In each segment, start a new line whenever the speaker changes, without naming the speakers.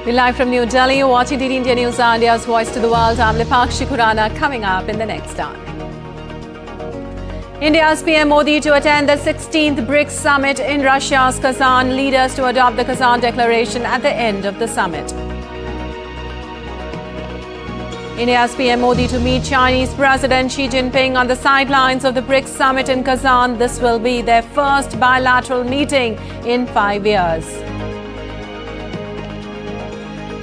We're live from New Delhi. You're watching DD India News, India's voice to the world. I'm Lipakshi Khurana. Coming up in the next hour. India's PM Modi to attend the 16th BRICS Summit in Russia's Kazan. Leaders to adopt the Kazan Declaration at the end of the summit. India's PM Modi to meet Chinese President Xi Jinping on the sidelines of the BRICS Summit in Kazan. This will be their first bilateral meeting in 5 years.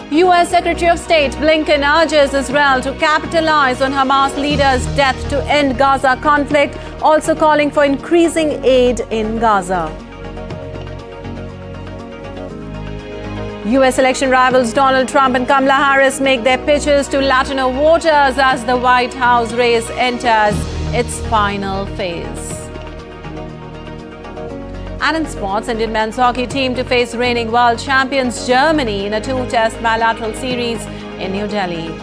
U.S. Secretary of State Blinken urges Israel to capitalize on Hamas leader's death to end Gaza conflict, also calling for increasing aid in Gaza. U.S. election rivals Donald Trump and Kamala Harris make their pitches to Latino voters as the White House race enters its final phase. And in sports, Indian men's hockey team to face reigning world champions Germany in a 2-test bilateral series in New Delhi.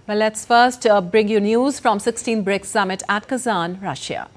Well, let's first bring you news from 16th BRICS Summit at Kazan, Russia.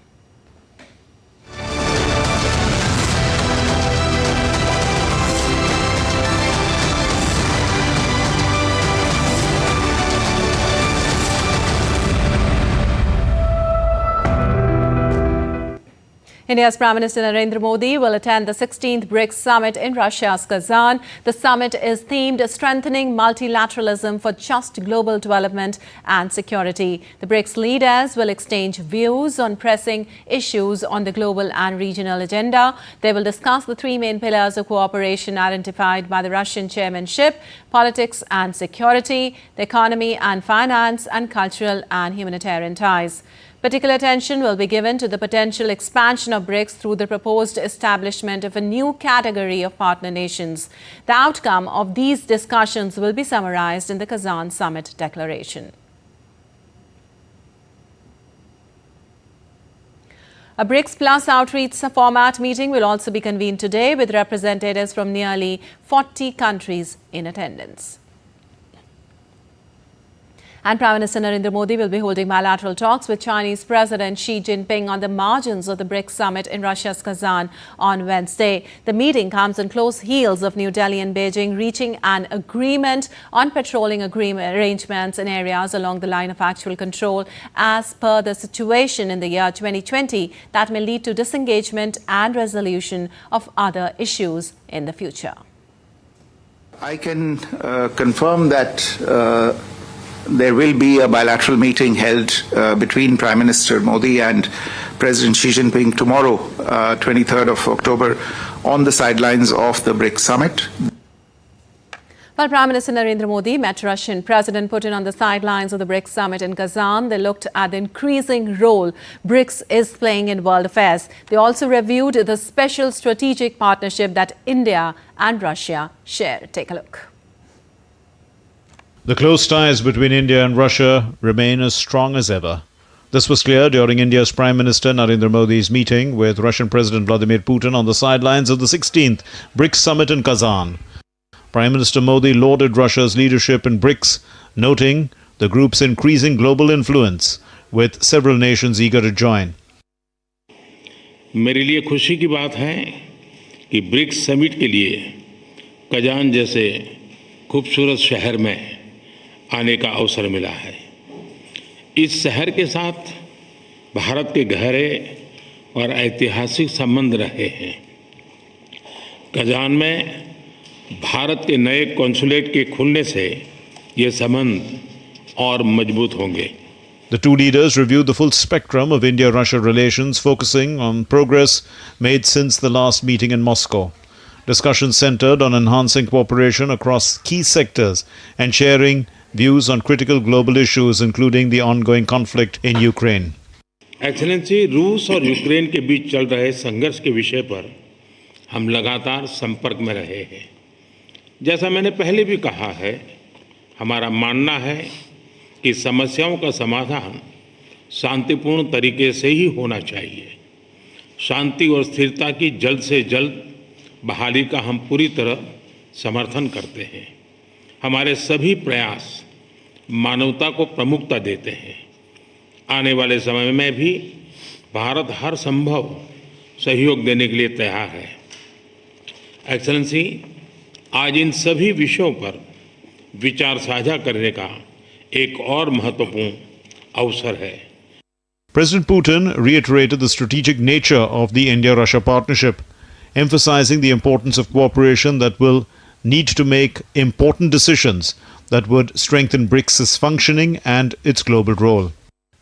India's Prime Minister Narendra Modi will attend the 16th BRICS Summit in Russia's Kazan. The summit is themed Strengthening Multilateralism for Just Global Development and Security. The BRICS leaders will exchange views on pressing issues on the global and regional agenda. They will discuss the 3 main pillars of cooperation identified by the Russian chairmanship: politics and security, the economy and finance, and cultural and humanitarian ties. Particular attention will be given to the potential expansion of BRICS through the proposed establishment of a new category of partner nations. The outcome of these discussions will be summarized in the Kazan Summit Declaration. A BRICS Plus outreach format meeting will also be convened today with representatives from nearly 40 countries in attendance. And Prime Minister Narendra Modi will be holding bilateral talks with Chinese President Xi Jinping on the margins of the BRICS Summit in Russia's Kazan on Wednesday. The meeting comes on close heels of New Delhi and Beijing reaching an agreement on patrolling arrangements in areas along the line of actual control as per the situation in the year 2020 that may lead to disengagement and resolution of other issues in the future.
I can confirm that there will be a bilateral meeting held between Prime Minister Modi and President Xi Jinping tomorrow, 23rd of October, on the sidelines of the BRICS Summit.
While Prime Minister Narendra Modi met Russian President Putin on the sidelines of the BRICS Summit in Kazan, they looked at the increasing role BRICS is playing in world affairs. They also reviewed the special strategic partnership that India and Russia share. Take a look.
The close ties between India and Russia remain as strong as ever. This was clear during India's Prime Minister Narendra Modi's meeting with Russian President Vladimir Putin on the sidelines of the 16th BRICS Summit in Kazan. Prime Minister Modi lauded Russia's leadership in BRICS, noting the group's increasing global influence, with several nations eager to join.
मेरे लिए खुशी की बात है कि BRICS summit के लिए Kazan जैसे खूबसूरत शहर में आने का अवसर मिला है। इस शहर के साथ भारत के गहरे और ऐतिहासिक संबंध रहे हैं। कजान में भारत के नए कॉन्सुलेट के खुलने से ये संबंध और मजबूत होंगे।
The two leaders reviewed the full spectrum of India-Russia relations, focusing on progress made since the last meeting in Moscow. Discussions centered on enhancing cooperation across key sectors and sharing views on critical global issues, including the ongoing conflict in Ukraine.
Excellency, रूस और Ukraine के बीच चल रहे संघर्ष के विषय पर हम लगातार संपर्क में रहे हैं। जैसा मैंने पहले भी कहा है, हमारा मानना है कि समस्याओं का समाधान शांतिपूर्ण तरीके से ही होना चाहिए। शांति और स्थिरता की जल्द से जल्द बहाली का हम पूरी तरह समर्थन करते हैं। हमारे सभी प्रयास मानवता को प्रमुखता देते हैं। आने वाले समय में भी भारत हर संभव सहयोग देने के लिए तैयार है। एक्सेलेंसी, आज इन सभी विषयों पर विचार साझा करने का एक और महत्वपूर्ण अवसर है।
President Putin reiterated the strategic nature of the India-Russia partnership, emphasizing the importance of cooperation that will need to make important decisions that would strengthen BRICS' functioning and its global role.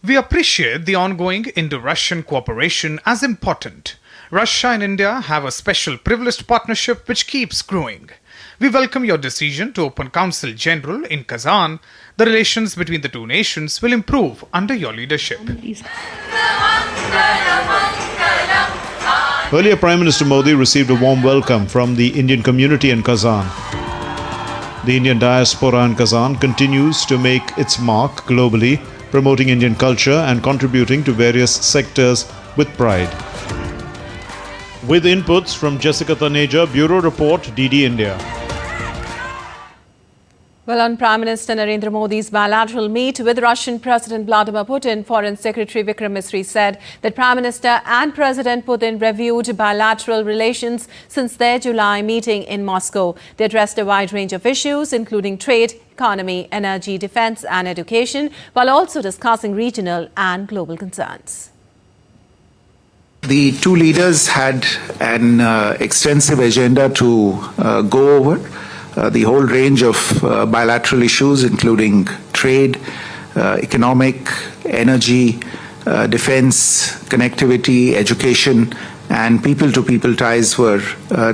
We appreciate the ongoing Indo-Russian cooperation as important. Russia and India have a special privileged partnership which keeps growing. We welcome your decision to open Council General in Kazan. The relations between the two nations will improve under your leadership.
Earlier, Prime Minister Modi received a warm welcome from the Indian community in Kazan. The Indian diaspora in Kazan continues to make its mark globally, promoting Indian culture and contributing to various sectors with pride. With inputs from Jessica Taneja, Bureau Report, DD India.
Well, on Prime Minister Narendra Modi's bilateral meet with Russian President Vladimir Putin, Foreign Secretary Vikram Misri said that Prime Minister and President Putin reviewed bilateral relations since their July meeting in Moscow. They addressed a wide range of issues, including trade, economy, energy, defense and education, while also discussing regional and global concerns.
The two leaders had an extensive agenda to go over. The whole range of bilateral issues, including trade, economic, energy, defense, connectivity, education, and people-to-people ties were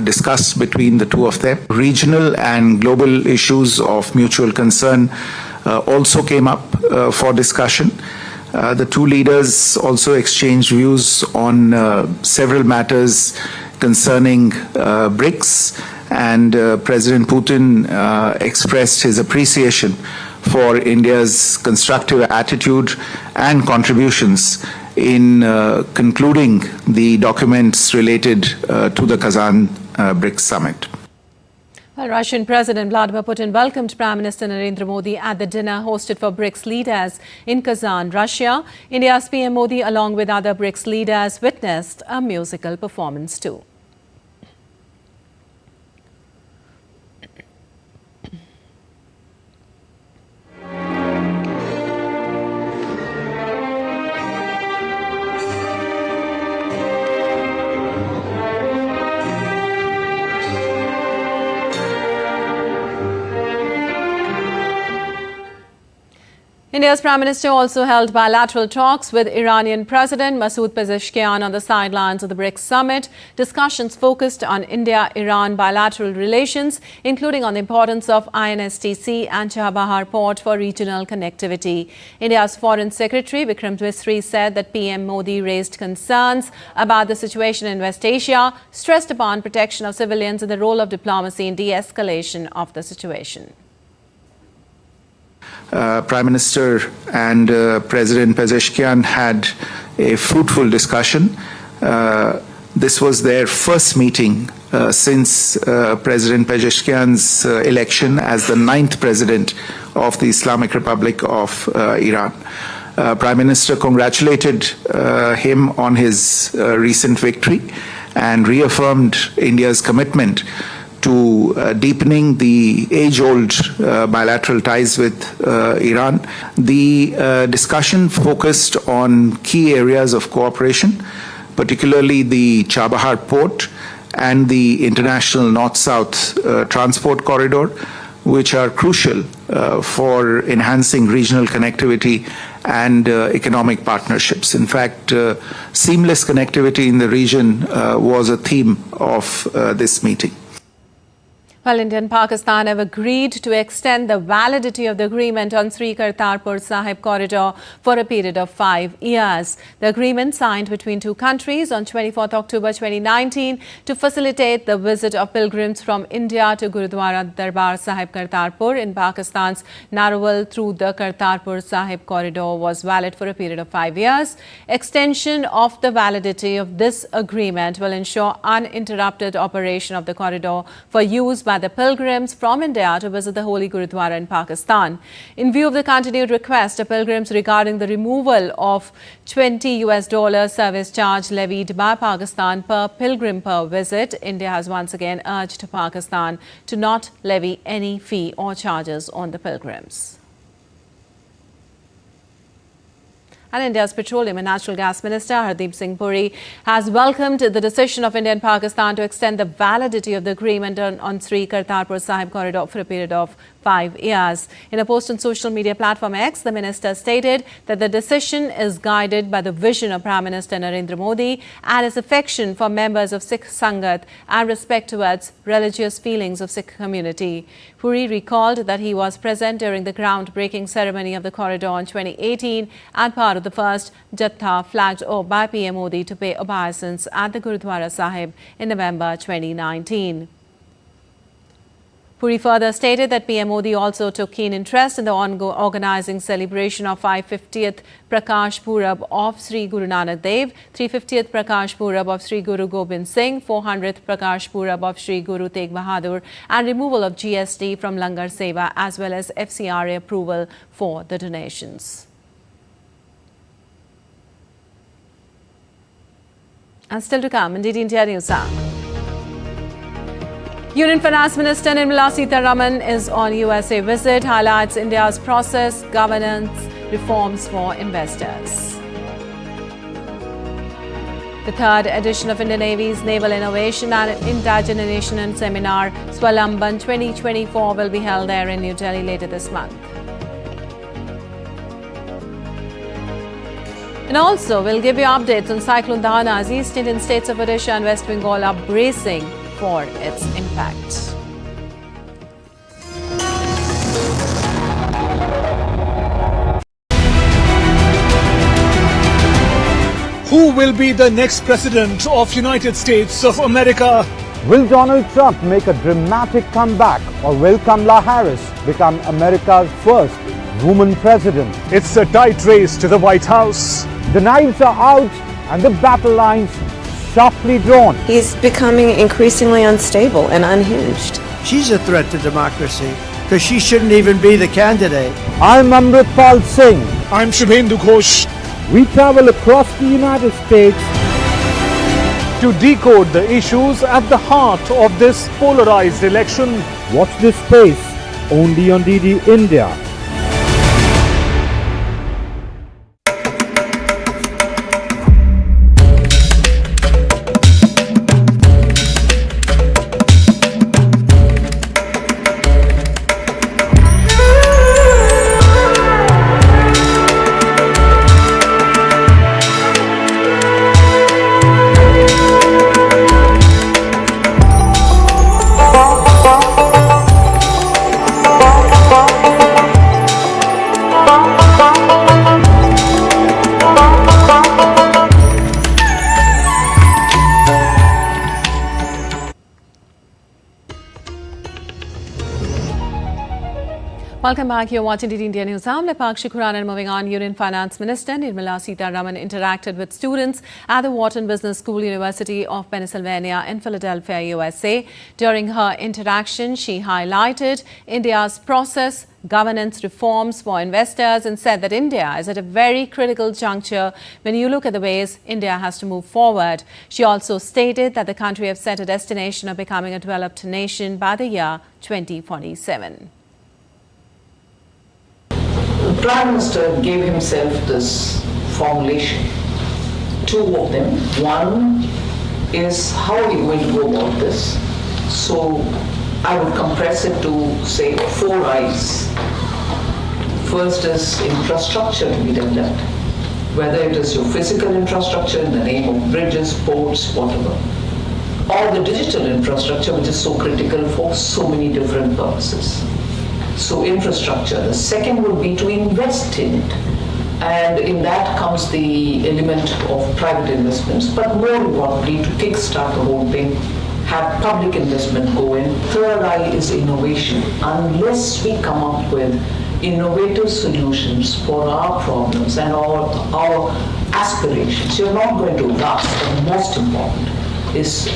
discussed between the two of them. Regional and global issues of mutual concern also came up for discussion. The two leaders also exchanged views on several matters concerning BRICS, and President Putin expressed his appreciation for India's constructive attitude and contributions in concluding the documents related to the Kazan BRICS Summit.
Well, Russian President Vladimir Putin welcomed Prime Minister Narendra Modi at the dinner hosted for BRICS leaders in Kazan, Russia. India's PM Modi, along with other BRICS leaders, witnessed a musical performance too. India's Prime Minister also held bilateral talks with Iranian President Masoud Pezeshkian on the sidelines of the BRICS Summit. Discussions focused on India-Iran bilateral relations, including on the importance of INSTC and Chabahar port for regional connectivity. India's Foreign Secretary Vikram Misri said that PM Modi raised concerns about the situation in West Asia, stressed upon protection of civilians and the role of diplomacy in de-escalation of the situation.
Prime Minister and President Pezeshkian had a fruitful discussion. This was their first meeting since President Pezeshkian's election as the 9th President of the Islamic Republic of Iran. Prime Minister congratulated him on his recent victory and reaffirmed India's commitment to deepening the age-old bilateral ties with Iran. The discussion focused on key areas of cooperation, particularly the Chabahar port and the international north-south transport corridor, which are crucial for enhancing regional connectivity and economic partnerships. In fact, seamless connectivity in the region was a theme of this meeting.
Well, India and Pakistan have agreed to extend the validity of the agreement on Sri Kartarpur Sahib corridor for a period of 5 years. The agreement signed between two countries on 24th October 2019 to facilitate the visit of pilgrims from India to Gurudwara Darbar Sahib Kartarpur in Pakistan's Narwal through the Kartarpur Sahib corridor was valid for a period of 5 years. Extension of the validity of this agreement will ensure uninterrupted operation of the corridor for use by the pilgrims from India to visit the Holy Gurudwara in Pakistan. In view of the continued request of pilgrims regarding the removal of $20 service charge levied by Pakistan per pilgrim per visit, India has once again urged Pakistan to not levy any fee or charges on the pilgrims. And India's Petroleum and Natural Gas Minister Hardeep Singh Puri has welcomed the decision of India and Pakistan to extend the validity of the agreement on Sri Kartarpur Sahib corridor for a period of 5 years. In a post on social media platform X, the minister stated that the decision is guided by the vision of Prime Minister Narendra Modi and his affection for members of Sikh Sangat and respect towards religious feelings of Sikh community. Puri recalled that he was present during the groundbreaking ceremony of the corridor in 2018 and part of the first Jatha flagged off by PM Modi to pay obeisance at the Gurudwara Sahib in November 2019. Puri further stated that PM Modi also took keen interest in the organizing celebration of 550th Prakash Purab of Sri Guru Nanak Dev, 350th Prakash Purab of Sri Guru Gobind Singh, 400th Prakash Purab of Sri Guru Tegh Bahadur and removal of GST from Langar Seva as well as FCRA approval for the donations. And still to come in DD India News Hour. Union Finance Minister Nirmala Sitharaman is on USA visit, highlights India's process governance reforms for investors. The third edition of Indian Navy's Naval Innovation and Indigenization Seminar, Swalamban 2024, will be held there in New Delhi later this month. And also, we'll give you updates on Cyclone Dana as East Indian states of Odisha and West Bengal are bracing for its impact.
Who will be the next president of United States of America?
Will Donald Trump make a dramatic comeback, or will Kamala Harris become America's first woman president?
It's a tight race to the White House.
The knives are out and the battle lines sharply drawn.
He's becoming increasingly unstable and unhinged.
She's a threat to democracy because she shouldn't even be the candidate.
I'm Amritpal Singh.
I'm Shubhendu Ghosh.
We travel across the United States
to decode the issues at the heart of this polarized election.
Watch this space only on DD India.
Welcome back. You're watching DD India News. I'm Lepakshi Khurana, and moving on. Union Finance Minister Nirmala Sitharaman interacted with students at the Wharton Business School, University of Pennsylvania in Philadelphia, USA. During her interaction, she highlighted India's process governance reforms for investors and said that India is at a very critical juncture when you look at the ways India has to move forward. She also stated that the country has set a destination of becoming a developed nation by the year 2047.
The Prime Minister gave himself this formulation, two of them. One is how are we going to go about this? So I would compress it to say 4 I's. First is infrastructure to be developed, whether it is your physical infrastructure in the name of bridges, ports, whatever. or the digital infrastructure, which is so critical for so many different purposes. So infrastructure. The second would be to invest in it. And in that comes the element of private investments, but more importantly, to kickstart the whole thing, have public investment go in. Third eye is innovation. Unless we come up with innovative solutions for our problems and our aspirations, you're not going to last. The most important is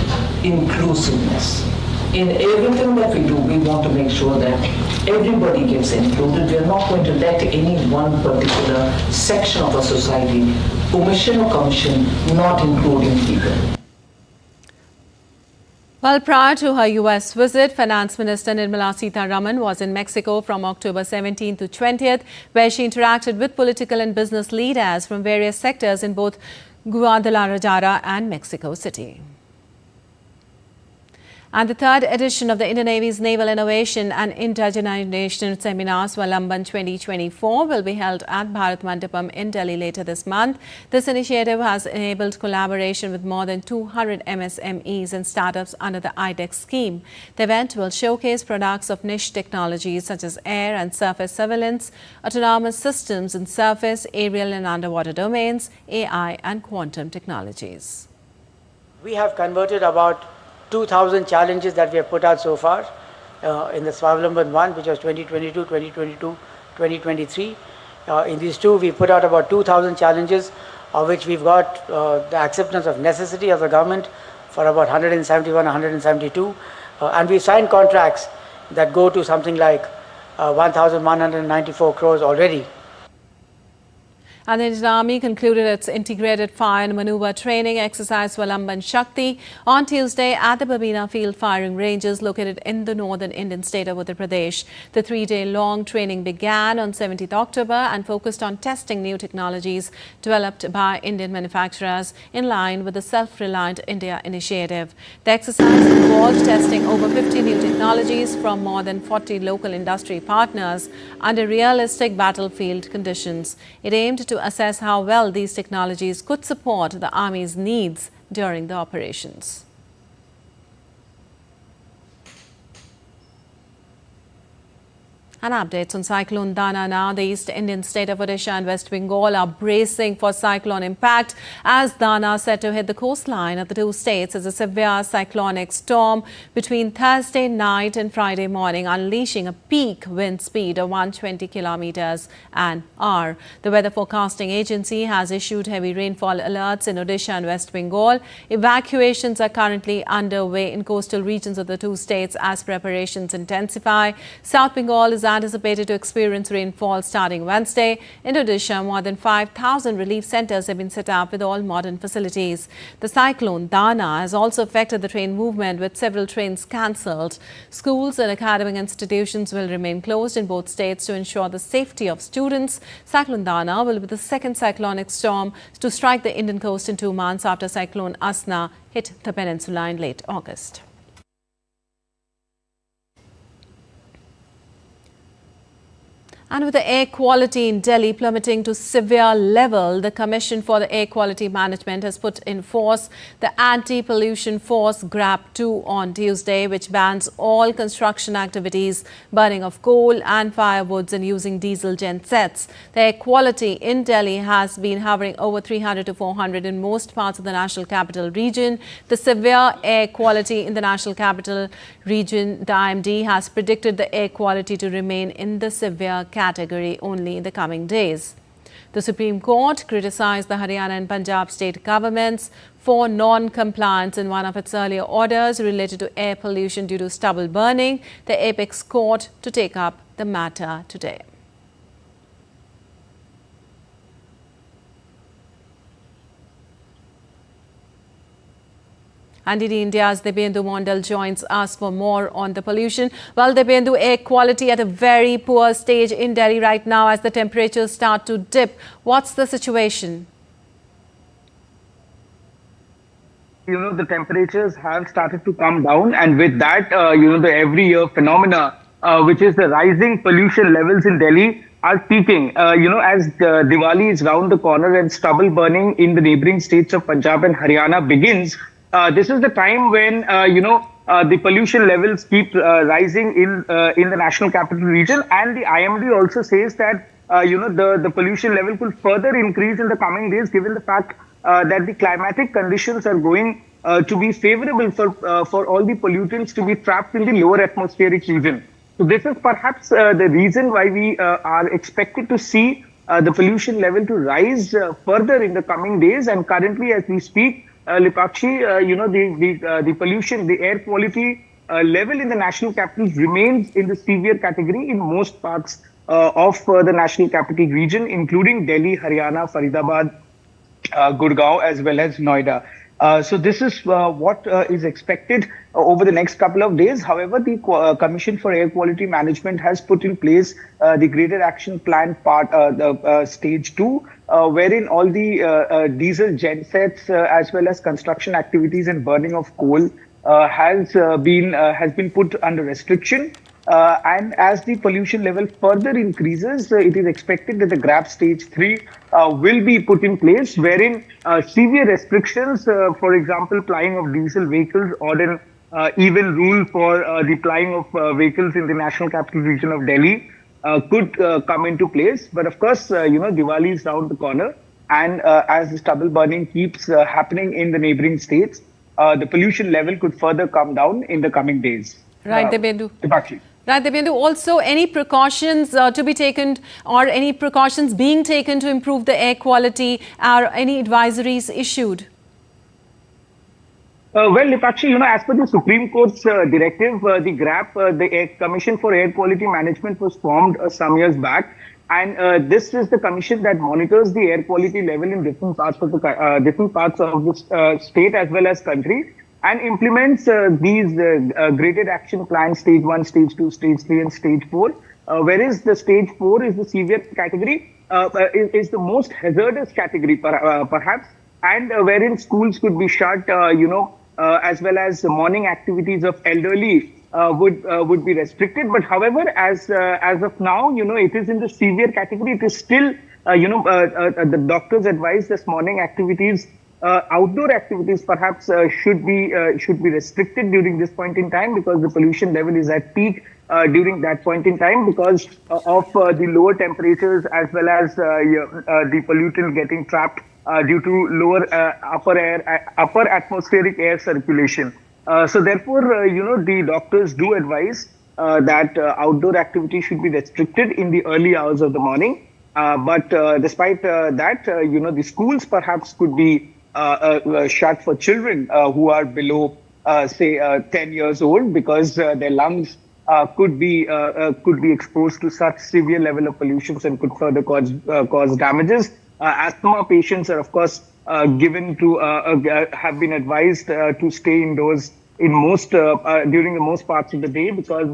inclusiveness. In everything that we do, we want to make sure that everybody gets included. We're not going to let any one particular section of our society, omission or commission, not including people.
Well, prior to her U.S. visit, Finance Minister Nirmala Sitharaman was in Mexico from October 17 to 20th, where she interacted with political and business leaders from various sectors in both Guadalajara and Mexico City. And the third edition of the Indian Navy's Naval Innovation and Indigenization Seminar, Swalamban 2024, will be held at Bharat Mandapam in Delhi later this month. This initiative has enabled collaboration with more than 200 MSMEs and startups under the IDEX scheme. The event will showcase products of niche technologies such as air and surface surveillance, autonomous systems in surface, aerial and underwater domains, AI and quantum technologies.
We have converted about 2,000 challenges that we have put out so far in the Swalamban 1, which was 2022, 2022, 2023. In these two, we put out about 2,000 challenges, of which we've got the acceptance of necessity of the government for about 171, 172. And we've signed contracts that go to something like 1,194 crores already.
And the Indian Army concluded its integrated fire and maneuver training exercise Swalamban Shakti on Tuesday at the Babina Field Firing Ranges located in the northern Indian state of Uttar Pradesh. The three-day-long training began on 17th October and focused on testing new technologies developed by Indian manufacturers in line with the Self-Reliant India initiative. The exercise involved testing over 50 new technologies from more than 40 local industry partners under realistic battlefield conditions. It aimed to assess how well these technologies could support the Army's needs during the operations. And updates on Cyclone Dana now. The East Indian state of Odisha and West Bengal are bracing for cyclone impact as Dana set to hit the coastline of the two states as a severe cyclonic storm between Thursday night and Friday morning, unleashing a peak wind speed of 120 kilometers an hour. The Weather Forecasting Agency has issued heavy rainfall alerts in Odisha and West Bengal. Evacuations are currently underway in coastal regions of the two states as preparations intensify. South Bengal is anticipated to experience rainfall starting Wednesday. In Odisha, more than 5,000 relief centers have been set up with all modern facilities. The cyclone Dana has also affected the train movement, with several trains cancelled. Schools and academic institutions will remain closed in both states to ensure the safety of students. Cyclone Dana will be the second cyclonic storm to strike the Indian coast in 2 months after Cyclone Asna hit the peninsula in late August. And with the air quality in Delhi plummeting to severe level, the Commission for the Air Quality Management has put in force the Anti-Pollution Force GRAP 2 on Tuesday, which bans all construction activities, burning of coal and firewoods and using diesel gen sets. The air quality in Delhi has been hovering over 300 to 400 in most parts of the National Capital Region. The severe air quality in the National Capital Region, the IMD, has predicted the air quality to remain in the severe category only in the coming days. The Supreme Court criticized the Haryana and Punjab state governments for non-compliance in one of its earlier orders related to air pollution due to stubble burning. The apex court to take up the matter today. And India's Debyendu Mondal joins us for more on the pollution. Well, Debyendu, air quality at a very poor stage in Delhi right now as the temperatures start to dip. What's the situation?
The temperatures have started to come down, and with that, the every year phenomena, which is the rising pollution levels in Delhi, are peaking. As Diwali is round the corner and stubble burning in the neighboring states of Punjab and Haryana begins, This is the time when the pollution levels keep rising in the national capital region, and the IMD also says that the pollution level could further increase in the coming days, given the fact that the climatic conditions are going to be favorable for all the pollutants to be trapped in the lower atmospheric region. So this is perhaps the reason why we are expected to see the pollution level to rise further in the coming days. And currently, as we speak, Lipakshi, the pollution, the air quality level in the national capital remains in the severe category in most parts of the national capital region, including Delhi, Haryana, Faridabad, Gurgaon, as well as Noida. So this is what is expected over the next couple of days. However, the Commission for Air Quality Management has put in place the Graded Action Plan part, the stage 2, wherein all the diesel gensets as well as construction activities and burning of coal has been put under restriction. And as the pollution level further increases, it is expected that the GRAP stage 3 will be put in place, wherein severe restrictions, for example, plying of diesel vehicles, or an even rule for the plying of vehicles in the national capital region of Delhi could come into place. But of course, Diwali is around the corner, and as the stubble burning keeps happening in the neighboring states, the pollution level could further come down in the coming days.
Right, Dibyendu.
Deepakshi.
Right, Dibyendu. Also, any precautions to be taken, or any precautions being taken to improve the air quality? Are any advisories issued?
Well, Lipakshi, as per the Supreme Court's directive, the GRAP, the Commission for Air Quality Management, was formed some years back. And this is the commission that monitors the air quality level in different parts of the state as well as country, and implements these graded action plans, stage 1, stage 2, stage 3, and stage 4. Whereas the stage 4 is the severe category, is the most hazardous category, perhaps, and wherein schools could be shut, as well as the morning activities of elderly would be restricted. But however, as of now, it is in the severe category. It is still, the doctors advise this morning activities, outdoor activities perhaps should be restricted during this point in time, because the pollution level is at peak during that point in time, because of the lower temperatures as well as the pollutant getting trapped due to lower upper atmospheric air circulation. So therefore, the doctors do advise that outdoor activity should be restricted in the early hours of the morning. But despite that, the schools perhaps could be shut for children who are below, say, 10 years old, because their lungs could be exposed to such severe level of pollutions and could further cause damages. Asthma patients are, of course, given to have been advised to stay indoors in most during the most parts of the day, because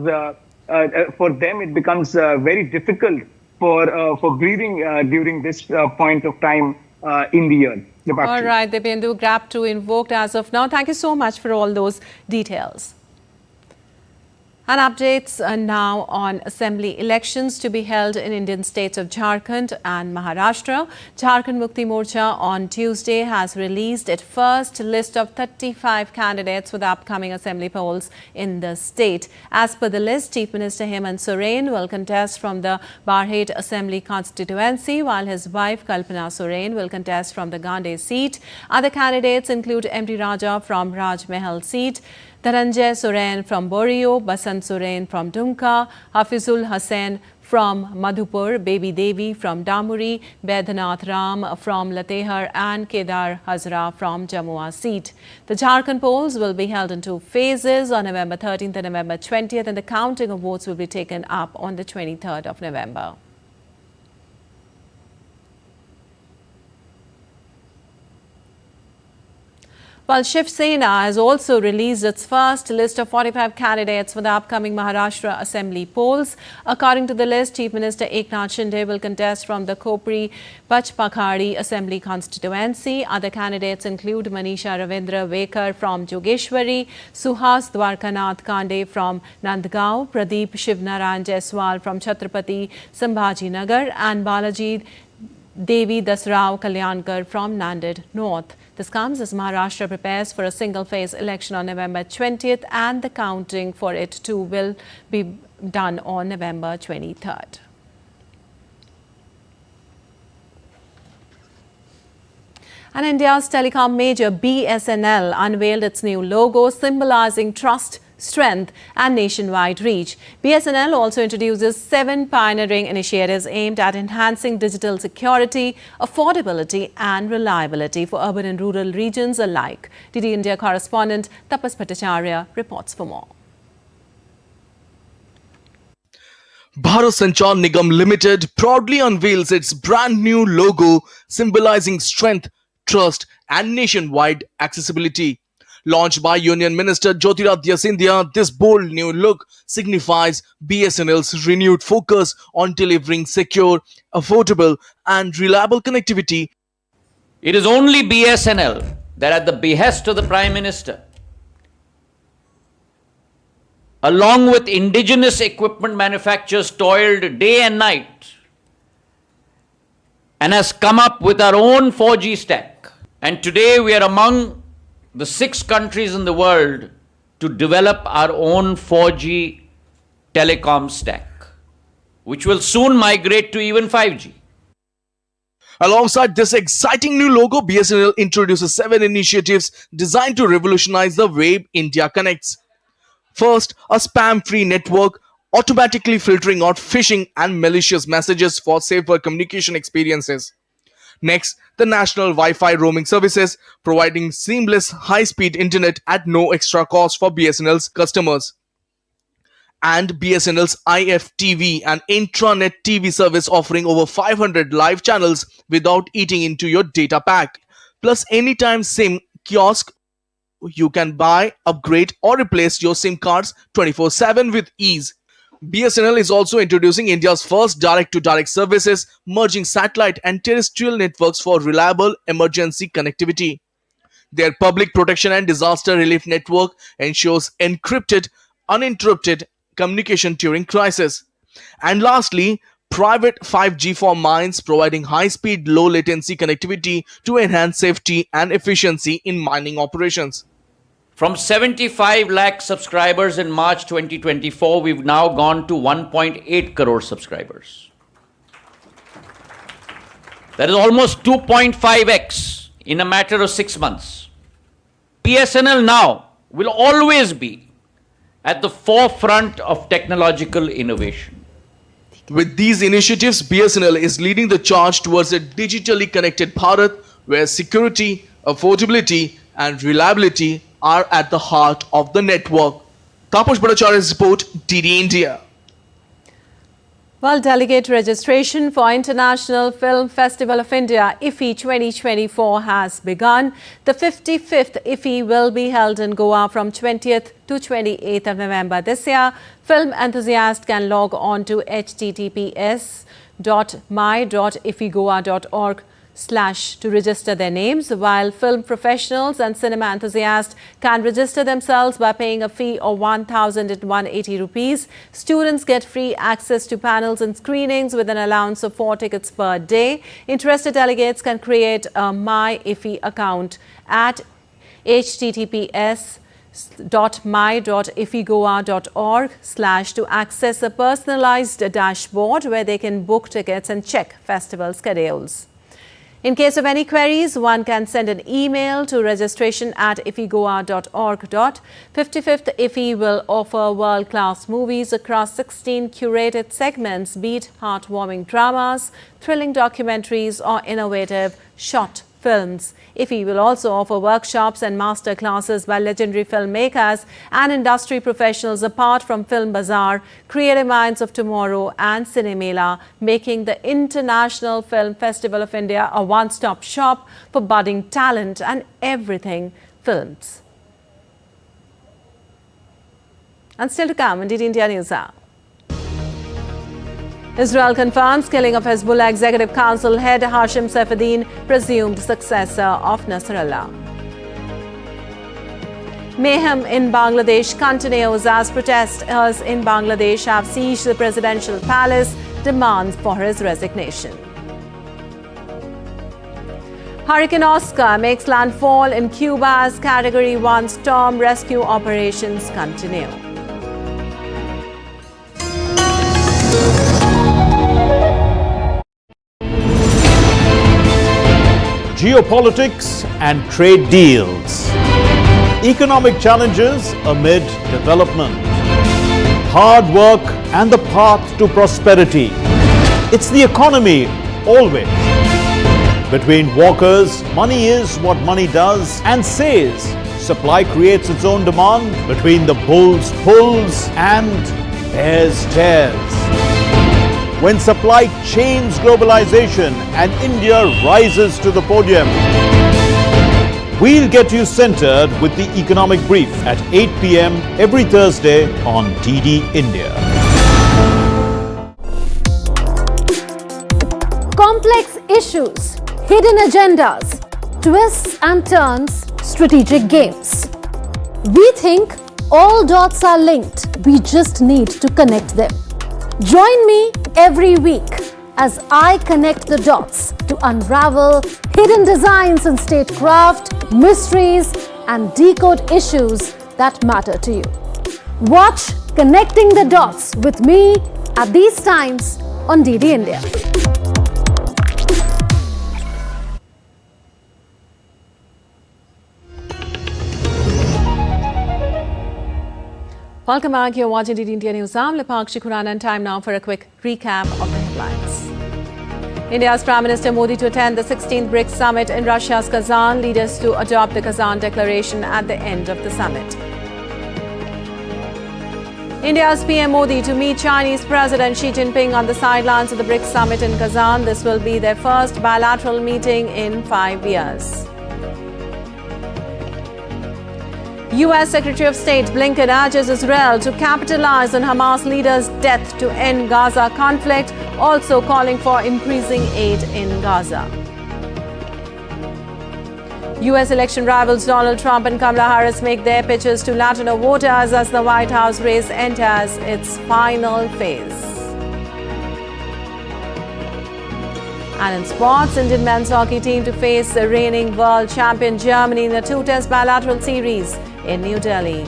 for them it becomes very difficult for breathing during this point of time in the year.
All right, Dibyendu, GRAP 2 invoked as of now. Thank you so much for all those details. And updates now on assembly elections to be held in Indian states of Jharkhand and Maharashtra. Jharkhand Mukti Morcha on Tuesday has released its first list of 35 candidates for the upcoming assembly polls in the state. As per the list, Chief Minister Hemant Soren will contest from the Barhet Assembly constituency, while his wife Kalpana Soren will contest from the Gande seat. Other candidates include MD Raja from Raj Mahal seat, Dhananjay Soren from Borio, Basant Soren from Dumka, Hafizul Hussain from Madhupur, Baby Devi from Damuri, Baidhanath Ram from Latehar, and Kedar Hazra from Jamua seat. The Jharkhand polls will be held in 2 phases on November 13th and November 20th, and the counting of votes will be taken up on the 23rd of November. Well, Shiv Sena has also released its first list of 45 candidates for the upcoming Maharashtra Assembly polls. According to the list, Chief Minister Eknath Shinde will contest from the Khopri Pachpakhari Assembly constituency. Other candidates include Manisha Ravindra Vekar from Jogeshwari, Suhas Dwarkanath Kande from Nandgaon, Pradeep Shivnarayan Jaiswal from Chhatrapati Sambhajinagar, and Balaji Devi Dasrao Kalyankar from Nanded North. This comes as Maharashtra prepares for a single-phase election on November 20th, and the counting for it too will be done on November 23rd. And India's telecom major BSNL unveiled its new logo, symbolizing trust, strength and nationwide reach. BSNL also introduces 7 pioneering initiatives aimed at enhancing digital security, affordability and reliability for urban and rural regions alike. DD India correspondent Tapas Bhattacharya reports for more.
Bharat Sanchar Nigam Limited proudly unveils its brand new logo, symbolizing strength, trust and nationwide accessibility. Launched by Union Minister Jyotiraditya Scindia, this bold new look signifies BSNL's renewed focus on delivering secure, affordable and reliable connectivity.
It is only BSNL that, at the behest of the Prime Minister, along with indigenous equipment manufacturers, toiled day and night and has come up with our own 4G stack. And today we are among the 6 countries in the world to develop our own 4G telecom stack, which will soon migrate to even 5G.
Alongside this exciting new logo, BSNL introduces 7 initiatives designed to revolutionize the way India connects. First, a spam-free network automatically filtering out phishing and malicious messages for safer communication experiences. Next, the national Wi-Fi roaming services, providing seamless high-speed internet at no extra cost for BSNL's customers. And BSNL's IFTV and intranet TV service, offering over 500 live channels without eating into your data pack. Plus, anytime SIM kiosk, you can buy, upgrade or replace your SIM cards 24/7 with ease. BSNL is also introducing India's first direct-to-direct services, merging satellite and terrestrial networks for reliable emergency connectivity. Their public protection and disaster relief network ensures encrypted, uninterrupted communication during crisis. And lastly, private 5G for mines, providing high-speed, low-latency connectivity to enhance safety and efficiency in mining operations.
From 75 lakh subscribers in March 2024, we've now gone to 1.8 crore subscribers. That is almost 2.5x in a matter of 6 months. BSNL now will always be at the forefront of technological innovation.
With these initiatives, BSNL is leading the charge towards a digitally connected Bharat, where security, affordability and reliability are at the heart of the network. Tapas Bhattacharya's report, DD India.
Well, delegate registration for International Film Festival of India, IFFI 2024, has begun. The 55th IFFI will be held in Goa from 20th to 28th of November this year. Film enthusiasts can log on to https://my.iffigoa.org/ to register their names, while film professionals and cinema enthusiasts can register themselves by paying a fee of 1,180 rupees. Students get free access to panels and screenings with an allowance of 4 tickets per day. Interested delegates can create a My IFFI account at https://my.iffigoa.org/ to access a personalized dashboard where they can book tickets and check festival schedules. In case of any queries, one can send an email to registration@iffigoa.org. 55th IFFI will offer world-class movies across 16 curated segments, be it heartwarming dramas, thrilling documentaries or innovative short films. IFFI will also offer workshops and master classes by legendary filmmakers and industry professionals, apart from Film Bazaar, Creative Minds of Tomorrow and Cinemela, making the International Film Festival of India a one-stop shop for budding talent and everything films. And still to come on DD India News Hour. Israel confirms killing of Hezbollah Executive Council head Hashim Saifuddin, presumed successor of Nasrallah. Mayhem in Bangladesh continues as protesters in Bangladesh have sieged the presidential palace, demands for his resignation. Hurricane Oscar makes landfall in Cuba as Category 1 storm rescue operations continue.
Geopolitics and trade deals. Economic challenges amid development. Hard work and the path to prosperity. It's the economy always. Between walkers, money is what money does and says. Supply creates its own demand. Between the bulls pulls and bears tears. When supply chains globalization and India rises to the podium. We'll get you centered with the economic brief at 8 p.m. every Thursday on DD India.
Complex issues, hidden agendas, twists and turns, strategic games. We think all dots are linked. We just need to connect them. Join me every week as I connect the dots to unravel hidden designs in statecraft, mysteries, and decode issues that matter to you. Watch Connecting the Dots with me at these times on DD India.
Welcome back. You're watching DD India News. I'm Lipakshi Khurana, and time now for a quick recap of the headlines. India's Prime Minister Modi to attend the 16th BRICS Summit in Russia's Kazan. Leaders to adopt the Kazan Declaration at the end of the summit. India's PM Modi to meet Chinese President Xi Jinping on the sidelines of the BRICS Summit in Kazan. This will be their first bilateral meeting in 5 years. U.S. Secretary of State Blinken urges Israel to capitalize on Hamas leader's death to end Gaza conflict, also calling for increasing aid in Gaza. U.S. election rivals Donald Trump and Kamala Harris make their pitches to Latino voters as the White House race enters its final phase. And in sports, Indian men's hockey team to face the reigning world champion Germany in a 2-test bilateral series in New Delhi.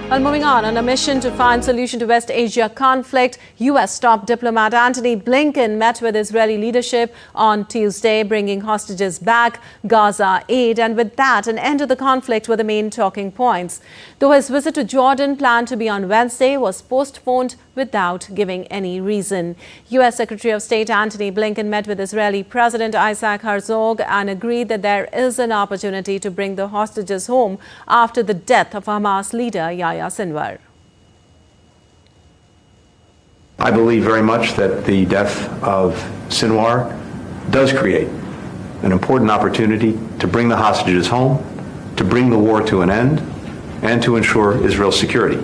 Well, moving on a mission to find solution to West Asia conflict, U.S. top diplomat Antony Blinken met with Israeli leadership on Tuesday, bringing hostages back, Gaza aid, and with that, an end to the conflict were the main talking points. Though his visit to Jordan, planned to be on Wednesday, was postponed without giving any reason. U.S. Secretary of State Antony Blinken met with Israeli President Isaac Herzog and agreed that there is an opportunity to bring the hostages home after the death of Hamas leader Yahya Sinwar.
I believe very much that the death of Sinwar does create an important opportunity to bring the hostages home, to bring the war to an end, and to ensure Israel's security.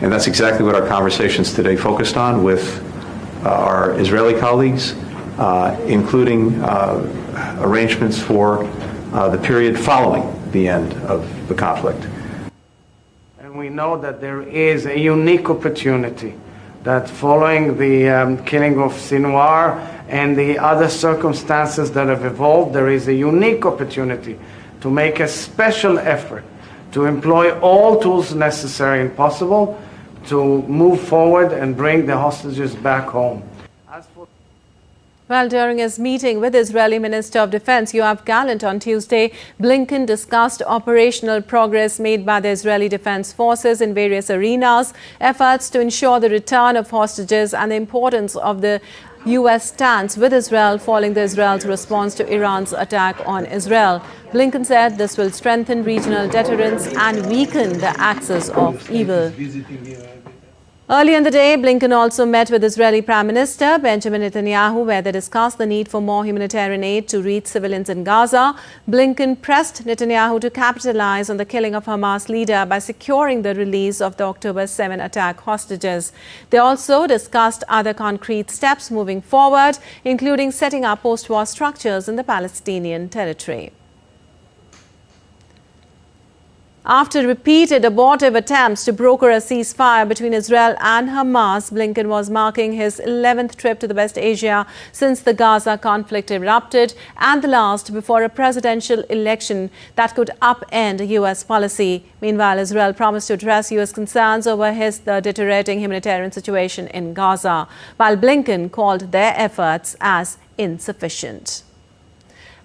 And that's exactly what our conversations today focused on with our Israeli colleagues, including arrangements for the period following the end of the conflict.
And we know that there is a unique opportunity that following the killing of Sinwar and the other circumstances that have evolved, there is a unique opportunity to make a special effort to employ all tools necessary and possible to move forward and bring the hostages back home.
Well, during his meeting with Israeli Minister of Defense Yoav Gallant on Tuesday, Blinken discussed operational progress made by the Israeli Defense Forces in various arenas, efforts to ensure the return of hostages, and the importance of the U.S. stance with Israel following Israel's response to Iran's attack on Israel. Blinken said this will strengthen regional deterrence and weaken the axis of evil. Earlier in the day, Blinken also met with Israeli Prime Minister Benjamin Netanyahu, where they discussed the need for more humanitarian aid to reach civilians in Gaza. Blinken pressed Netanyahu to capitalize on the killing of Hamas leader by securing the release of the October 7 attack hostages. They also discussed other concrete steps moving forward, including setting up post-war structures in the Palestinian territory. After repeated abortive attempts to broker a ceasefire between Israel and Hamas, Blinken was marking his 11th trip to the West Asia since the Gaza conflict erupted, and the last before a presidential election that could upend U.S. policy. Meanwhile, Israel promised to address U.S. concerns over the deteriorating humanitarian situation in Gaza, while Blinken called their efforts as insufficient.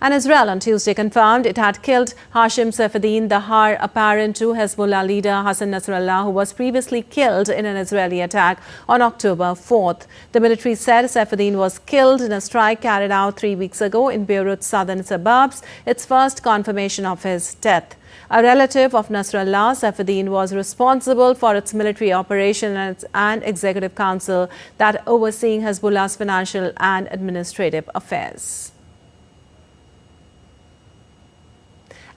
And Israel on Tuesday confirmed it had killed Hashim Saifuddin, the heir apparent to Hezbollah leader Hassan Nasrallah, who was previously killed in an Israeli attack on October 4th. The military said Saifuddin was killed in a strike carried out 3 weeks ago in Beirut's southern suburbs, its first confirmation of his death. A relative of Nasrallah, Saifuddin was responsible for its military operation and executive council that overseeing Hezbollah's financial and administrative affairs.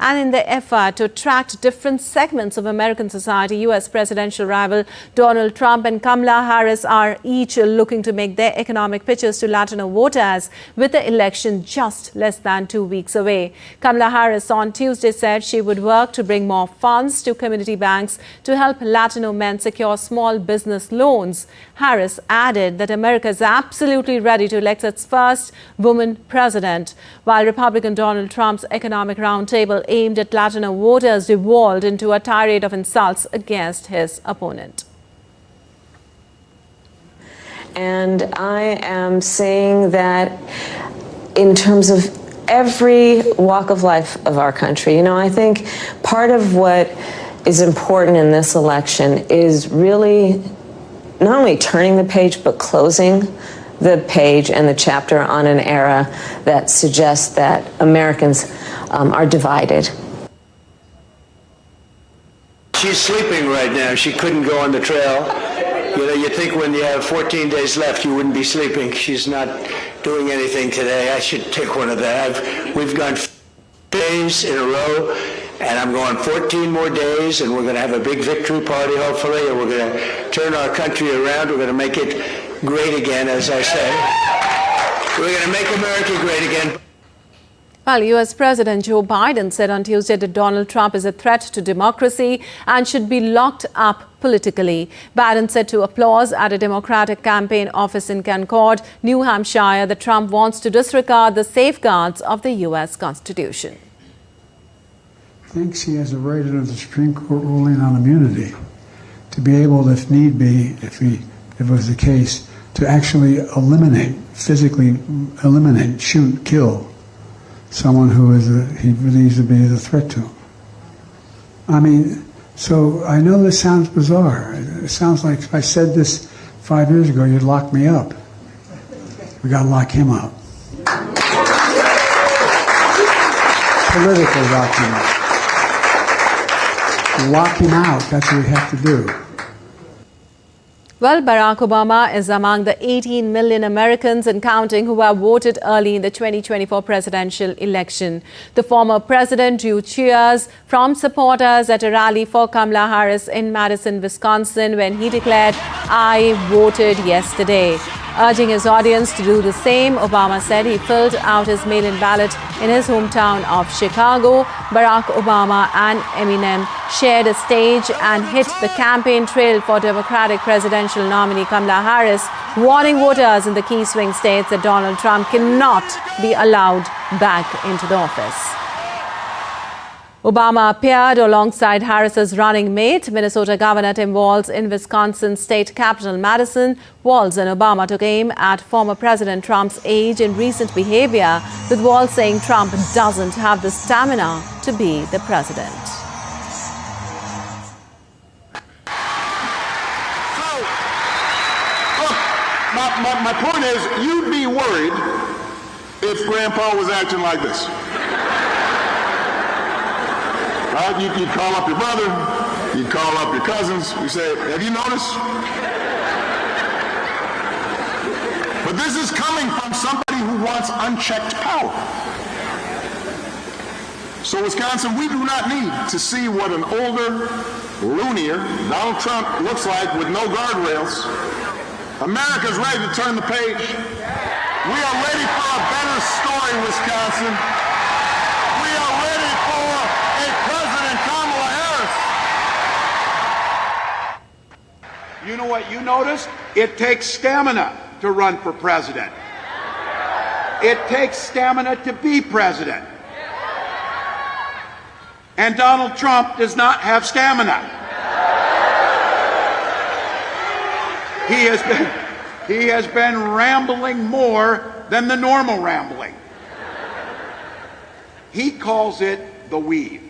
And in the effort to attract different segments of American society, U.S. presidential rival Donald Trump and Kamala Harris are each looking to make their economic pitches to Latino voters with the election just less than 2 weeks away. Kamala Harris on Tuesday said she would work to bring more funds to community banks to help Latino men secure small business loans. Harris added that America is absolutely ready to elect its first woman president, while Republican Donald Trump's economic roundtable aimed at Latino voters devolved into a tirade of insults against his opponent.
And I am saying that in terms of every walk of life of our country, I think part of what is important in this election is really not only turning the page, but closing the page and the chapter on an era that suggests that Americans are divided.
She's sleeping right now. She couldn't go on the trail. You think when you have 14 days left, you wouldn't be sleeping. She's not doing anything today. I should take one of that. We've gone days in a row, and I'm going 14 more days, and we're going to have a big victory party, hopefully, and we're going to turn our country around. We're going to make it great again, as I say. We're going to make America great again.
Well, U.S. President Joe Biden said on Tuesday that Donald Trump is a threat to democracy and should be locked up politically. Biden said to Applause at a Democratic campaign office in Concord, New Hampshire, that Trump wants to disregard the safeguards of the U.S. Constitution.
Thinks he has a right under the Supreme Court ruling on immunity to be able, if need be, if it was the case, to actually physically eliminate, shoot, kill someone who he believes to be a threat to him. I mean, so I know this sounds bizarre. It sounds like if I said this 5 years ago, you'd lock me up. We got to lock him up. Politically lock him up. Lock him out. That's what we have to do.
Well, Barack Obama is among the 18 million Americans and counting who have voted early in the 2024 presidential election. The former president drew cheers from supporters at a rally for Kamala Harris in Madison, Wisconsin, when he declared, "I voted yesterday." Urging his audience to do the same, Obama said he filled out his mail-in ballot in his hometown of Chicago. Barack Obama and Eminem shared a stage and hit the campaign trail for Democratic presidential nominee Kamala Harris, warning voters in the key swing states that Donald Trump cannot be allowed back into the office. Obama appeared alongside Harris's running mate, Minnesota Governor Tim Walz, in Wisconsin's state capital, Madison. Walz and Obama took aim at former President Trump's age and recent behavior, with Walz saying Trump doesn't have the stamina to be the president.
My point is, you'd be worried if Grandpa was acting like this. Right? You'd call up your brother, you'd call up your cousins, you say, have you noticed? But this is coming from somebody who wants unchecked power. So Wisconsin, we do not need to see what an older, loonier Donald Trump looks like with no guardrails. America's ready to turn the page. We are ready for a better story, Wisconsin. We are ready for a President Kamala Harris
You know what you noticed? It takes stamina to run for president. It takes stamina to be president. And Donald Trump does not have stamina. He has been rambling more than the normal rambling. He calls it the weave.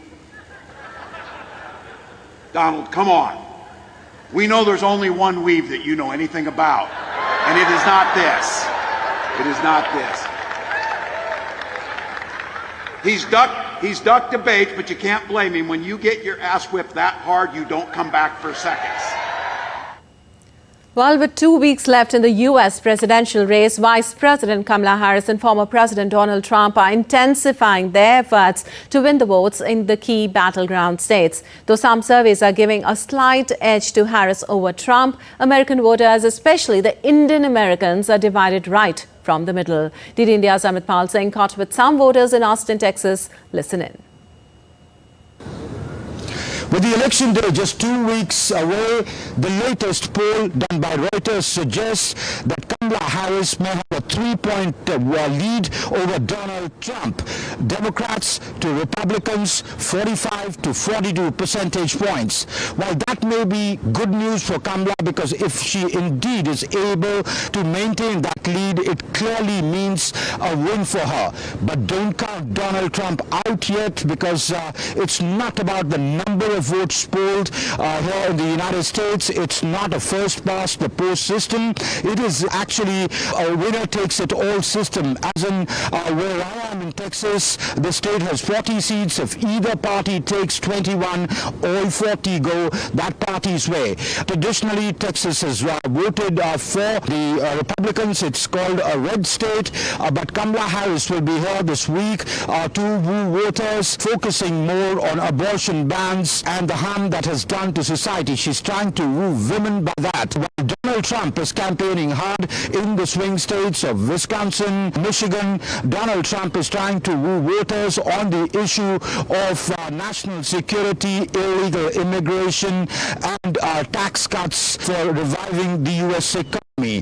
Donald, come on. We know there's only one weave that you know anything about, and it is not this. It is not this. He's ducked debates, but you can't blame him. When you get your ass whipped that hard, you don't come back for seconds.
Well, with 2 weeks left in the U.S. presidential race, Vice President Kamala Harris and former President Donald Trump are intensifying their efforts to win the votes in the key battleground states. Though some surveys are giving a slight edge to Harris over Trump, American voters, especially the Indian Americans, are divided right from the middle. DD India's Amit Pal Singh caught with some voters in Austin, Texas. Listen in.
With the election day just 2 weeks away, the latest poll done by Reuters suggests that Kamala Harris may have a 3-point lead over Donald Trump. Democrats to Republicans, 45 to 42 percentage points. While that may be good news for Kamala, because if she indeed is able to maintain that lead, it clearly means a win for her. But don't count Donald Trump out yet, because it's not about the number of votes polled here in the United States. It's not a first past the post system. It is actually a winner takes it all system. As in where I am in Texas, the state has 40 seats. If either party takes 21, all 40 go that party's way. Traditionally, Texas has voted for the Republicans. It's called a red state, but Kamala Harris will be here this week to woo voters, focusing more on abortion bans and the harm that has done to society. She's trying to woo women by that. While Donald Trump is campaigning hard in the swing states of Wisconsin, Michigan, Donald Trump is trying to woo voters on the issue of national security, illegal immigration, and tax cuts for reviving the U.S. economy.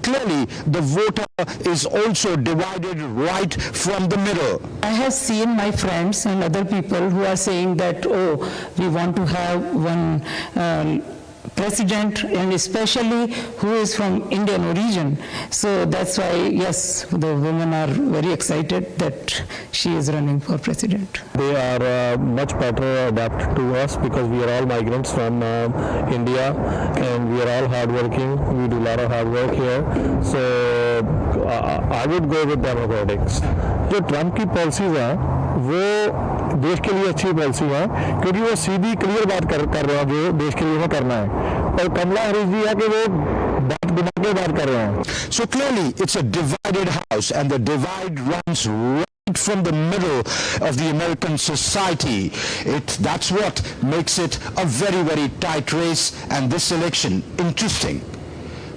Clearly, the voter is also divided right from the middle.
I have seen my friends and other people who are saying that, oh, we want to have one president, and especially who is from Indian origin. So that's why, yes, the women are very excited that she is running for president.
They are much better adapted to us because we are all migrants from India, and we are all hardworking. We do a lot of hard work here. So I would go with democrats. जो Trump की policies हैं वो देश के लिए अच्छी policy हैं, क्योंकि वो सीधी क्लियर बात कर रहे हैं जो देश के लिए हमें करना है, और कमला हैरिस जी है कि वो बात बिना के बात कर रहे हैं.
So clearly it's a divided house, and the divide runs right from the middle of the American society. That's what makes it a very, very tight race, and this election interesting.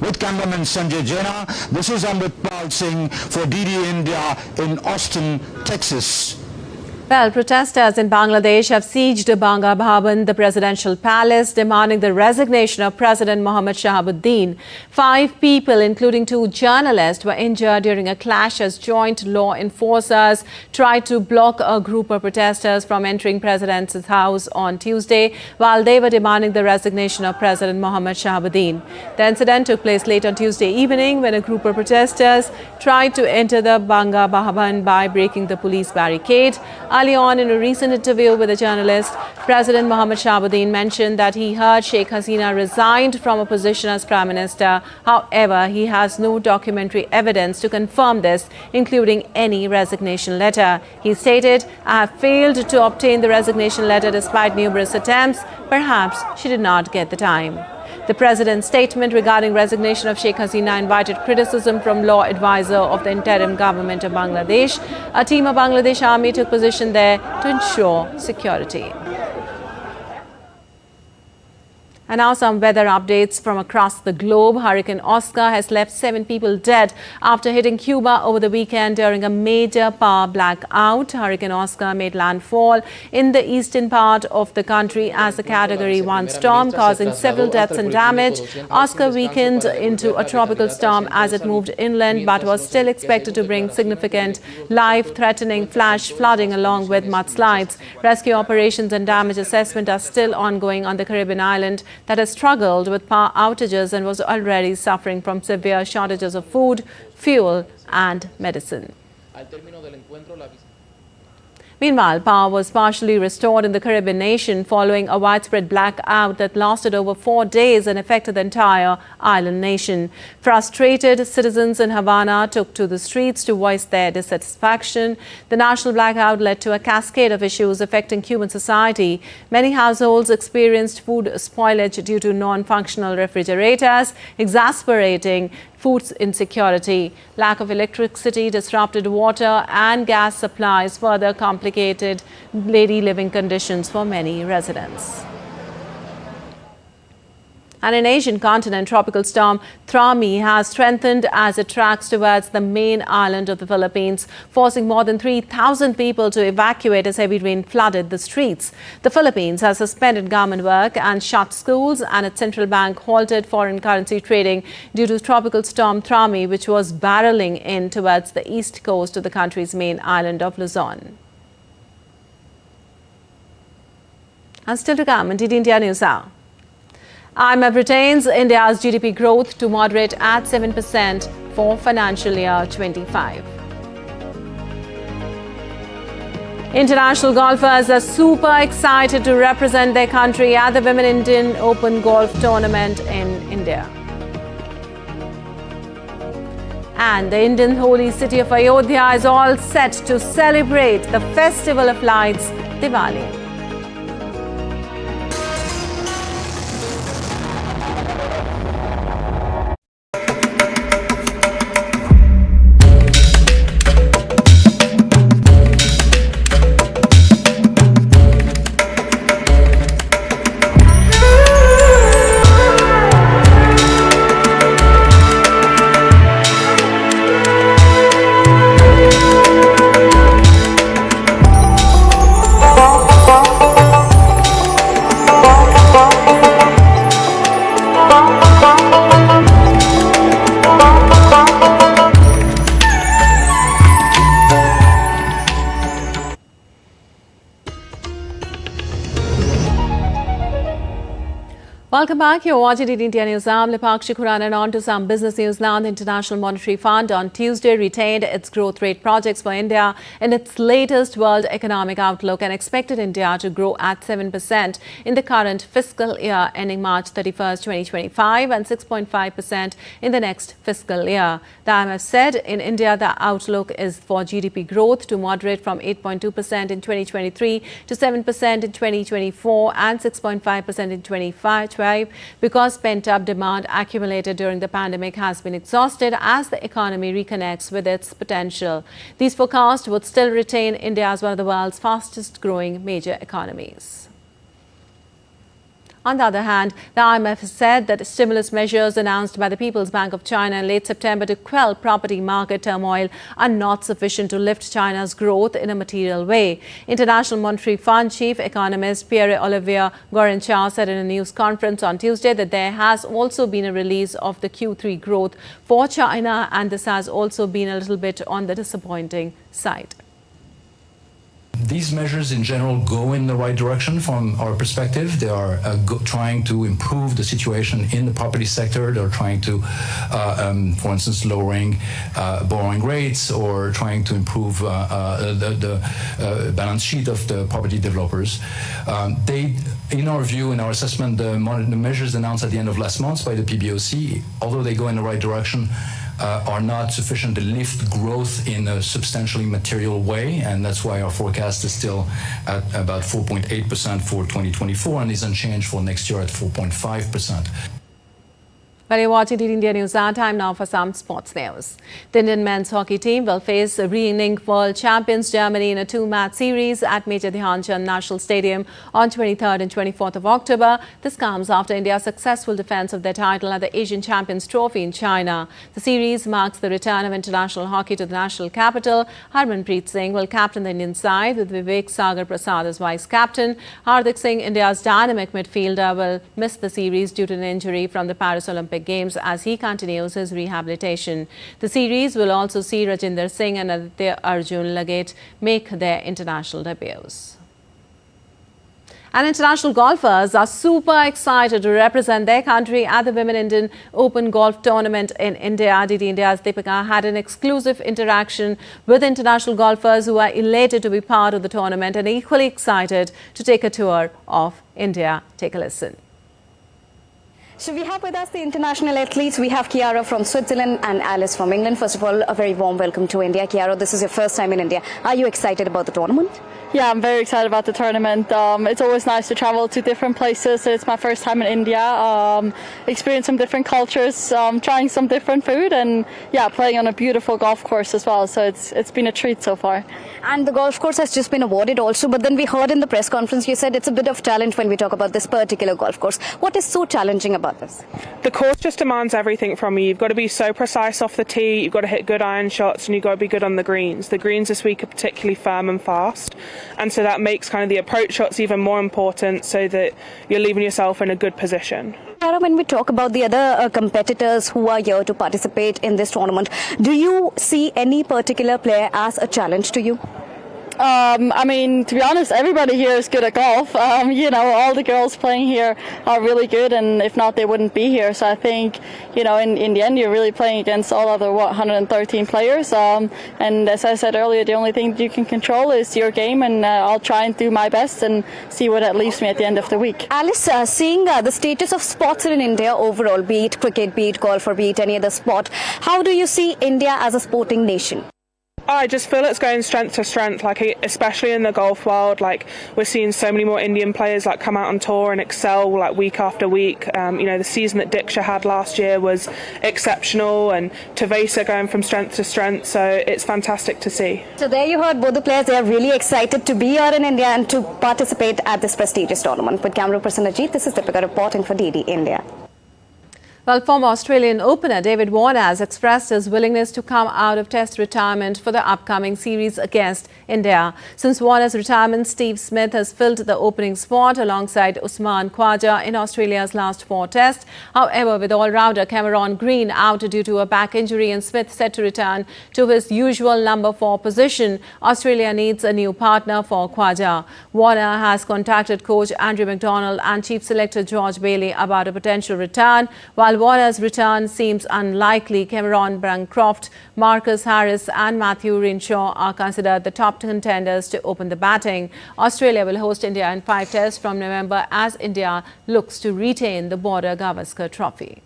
With cameraman Sanjay Jaina, this is Amit Pal Singh for DD India in Austin, Texas.
Well, protesters in Bangladesh have sieged Banga Bhavan, the presidential palace, demanding the resignation of President Mohammad Shahabuddin. 5 people, including 2 journalists, were injured during a clash as joint law enforcers tried to block a group of protesters from entering President's house on Tuesday while they were demanding the resignation of President Mohammad Shahabuddin. The incident took place late on Tuesday evening when a group of protesters tried to enter the Banga Bhavan by breaking the police barricade. Early on, in a recent interview with a journalist, President Mohammad Shahabuddin mentioned that he heard Sheikh Hasina resigned from a position as Prime Minister. However, he has no documentary evidence to confirm this, including any resignation letter. He stated, "I have failed to obtain the resignation letter despite numerous attempts. Perhaps she did not get the time." The president's statement regarding resignation of Sheikh Hasina invited criticism from law advisor of the interim government of Bangladesh. A team of Bangladesh army took position there to ensure security. And now some weather updates from across the globe. Hurricane Oscar has left 7 people dead after hitting Cuba over the weekend during a major power blackout. Hurricane Oscar made landfall in the eastern part of the country as a Category 1 storm, causing several deaths and damage. Oscar weakened into a tropical storm as it moved inland, but was still expected to bring significant life-threatening flash flooding along with mudslides. Rescue operations and damage assessment are still ongoing on the Caribbean island that has struggled with power outages and was already suffering from severe shortages of food, fuel and medicine. Meanwhile, power was partially restored in the Caribbean nation following a widespread blackout that lasted over 4 days and affected the entire island nation. Frustrated citizens in Havana took to the streets to voice their dissatisfaction. The national blackout led to a cascade of issues affecting Cuban society. Many households experienced food spoilage due to non-functional refrigerators, exacerbating food insecurity. Lack of electricity, disrupted water and gas supplies further complicated daily living conditions for many residents. And in Asian continent, tropical storm Trami has strengthened as it tracks towards the main island of the Philippines, forcing more than 3,000 people to evacuate as heavy rain flooded the streets. The Philippines has suspended government work and shut schools, and its central bank halted foreign currency trading due to tropical storm Trami, which was barreling in towards the east coast of the country's main island of Luzon. And still to come on DD India News Hour. IMF retains India's GDP growth to moderate at 7% for financial year 25. International golfers are super excited to represent their country at the Women Indian Open Golf Tournament in India. And the Indian holy city of Ayodhya is all set to celebrate the festival of lights, Diwali. Welcome back. You're watching DD India News. I'm Lipakshi Khurana, and on to some business news now. The International Monetary Fund on Tuesday retained its growth rate projects for India in its latest World Economic Outlook and expected India to grow at 7% in the current fiscal year ending March 31st, 2025 and 6.5% in the next fiscal year. The IMF said in India the outlook is for GDP growth to moderate from 8.2% in 2023 to 7% in 2024 and 6.5% in 2025. Because pent-up demand accumulated during the pandemic has been exhausted as the economy reconnects with its potential. These forecasts would still retain India as one of the world's fastest growing major economies. On the other hand, the IMF has said that stimulus measures announced by the People's Bank of China in late September to quell property market turmoil are not sufficient to lift China's growth in a material way. International Monetary Fund Chief Economist Pierre-Olivier Gorenchar said in a news conference on Tuesday that there has also been a release of the Q3 growth for China, and this has also been a little bit on the disappointing side.
These measures in general go in the right direction from our perspective. They are trying to improve the situation in the property sector. They're trying to, for instance, lowering borrowing rates or trying to improve the balance sheet of the property developers. In our view, in our assessment, the measures announced at the end of last month by the PBOC, although they go in the right direction, are not sufficient to lift growth in a substantially material way, and that's why our forecast is still at about 4.8% for 2024 and is unchanged for next year at 4.5%.
Well, you're watching DD India News. Our time now for some sports news. The Indian men's hockey team will face reigning world champions Germany in a two-match series at Major Dhyan Chand National Stadium on 23rd and 24th of October. This comes after India's successful defence of their title at the Asian Champions Trophy in China. The series marks the return of international hockey to the national capital. Harmanpreet Singh will captain the Indian side with Vivek Sagar Prasad as vice-captain. Hardik Singh, India's dynamic midfielder, will miss the series due to an injury from the Paris Olympic Games as he continues his rehabilitation. The series will also see Rajinder Singh and Aditya Arjun Lagat make their international debuts. And international golfers are super excited to represent their country at the Women Indian Open Golf Tournament in India. DD India's Deepika had an exclusive interaction with international golfers who are elated to be part of the tournament and equally excited to take a tour of India. Take a listen.
So we have with us the international athletes. We have Chiara from Switzerland and Alice from England. First of all, a very warm welcome to India. Chiara, this is your first time in India. Are you excited about the tournament?
Yeah, I'm very excited about the tournament. It's always nice to travel to different places. It's my first time in India. Experience some different cultures, trying some different food, and yeah, playing on a beautiful golf course as well. So it's been a treat so far.
And the golf course has just been awarded also, but then we heard in the press conference you said it's a bit of challenge when we talk about this particular golf course. What is so challenging about this?
The course just demands everything from you. You've got to be so precise off the tee, you've got to hit good iron shots, and you've got to be good on the greens. The greens this week are particularly firm and fast, and so that makes kind of the approach shots even more important so that you're leaving yourself in a good position.
Chiara, when we talk about the other competitors who are here to participate in this tournament, do you see any particular player as a challenge to you?
I mean, to be honest, everybody here is good at golf. You know, all the girls playing here are really good, and if not, they wouldn't be here. So I think, you know, in the end, you're really playing against all other, 113 players. And as I said earlier, the only thing you can control is your game, and I'll try and do my best and see where that leaves me at the end of the week.
Alice, seeing the status of sports in India overall, be it cricket, be it golf, or be it any other sport, how do you see India as a sporting nation?
I just feel it's going strength to strength, like especially in the golf world. Like we're seeing so many more Indian players like come out on tour and excel like week after week. You know, the season that Diksha had last year was exceptional, and Tavesa going from strength to strength. So it's fantastic to see.
So there you heard both the players. They are really excited to be here in India and to participate at this prestigious tournament. With camera person Ajit, this is Deepika reporting for DD India.
Well, former Australian opener David Warner has expressed his willingness to come out of Test retirement for the upcoming series against India. Since Warner's retirement, Steve Smith has filled the opening spot alongside Usman Khawaja in Australia's last 4 Tests. However, with all-rounder Cameron Green out due to a back injury and Smith set to return to his usual number 4 position, Australia needs a new partner for Khawaja. Warner has contacted coach Andrew McDonald and chief selector George Bailey about a potential return. While Warner's return seems unlikely, Cameron Bancroft, Marcus Harris and Matthew Renshaw are considered the top contenders to open the batting. Australia will host India in 5 Tests from November as India looks to retain the Border Gavaskar Trophy.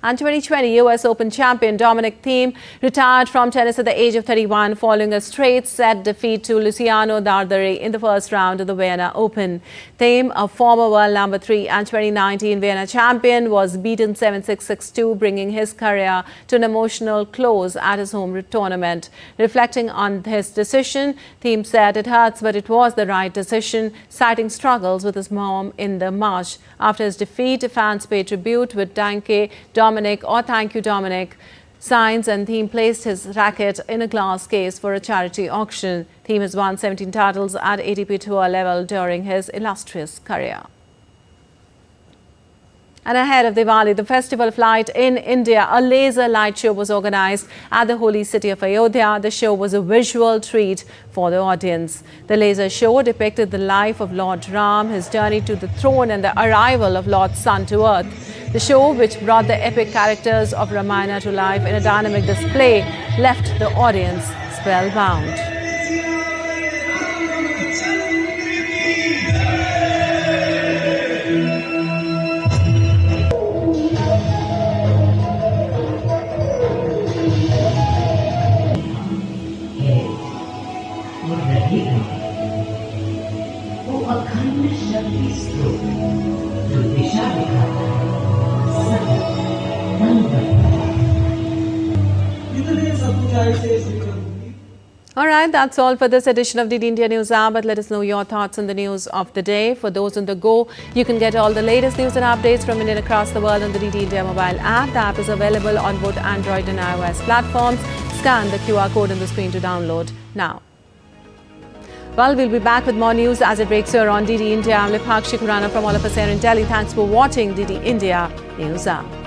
And 2020 US Open champion Dominic Thiem retired from tennis at the age of 31 following a straight set defeat to Luciano Dardare in the first round of the Vienna Open. Thiem, a former world number 3 and 2019 Vienna champion, was beaten 7-6, 6-2, bringing his career to an emotional close at his home tournament. Reflecting on his decision, Thiem said it hurts, but it was the right decision, citing struggles with his mom in the March. After his defeat, fans paid tribute with Danke Dominic or Thank You Dominic signs, and Thiem placed his racket in a glass case for a charity auction. Thiem has won 17 titles at ATP Tour level during his illustrious career. And ahead of Diwali, the festival of light in India, a laser light show was organized at the holy city of Ayodhya. The show was a visual treat for the audience. The laser show depicted the life of Lord Ram, his journey to the throne and the arrival of Lord Sun to earth. The show, which brought the epic characters of Ramayana to life in a dynamic display, left the audience spellbound.
वो अखंड शक्ति स्रोत जो दिशा दिखाता है
right, that's all for this edition of DD India News Hour. But let us know your thoughts on the news of the day. For those on the go, you can get all the latest news and updates from India and across the world on the DD India mobile app. The app is available on both Android and iOS platforms. Scan the QR code on the screen to download now. Well, we'll be back with more news as it breaks here on DD India. I'm Lipakshi Khurana from all of us here in Delhi. Thanks for watching DD India News Hour.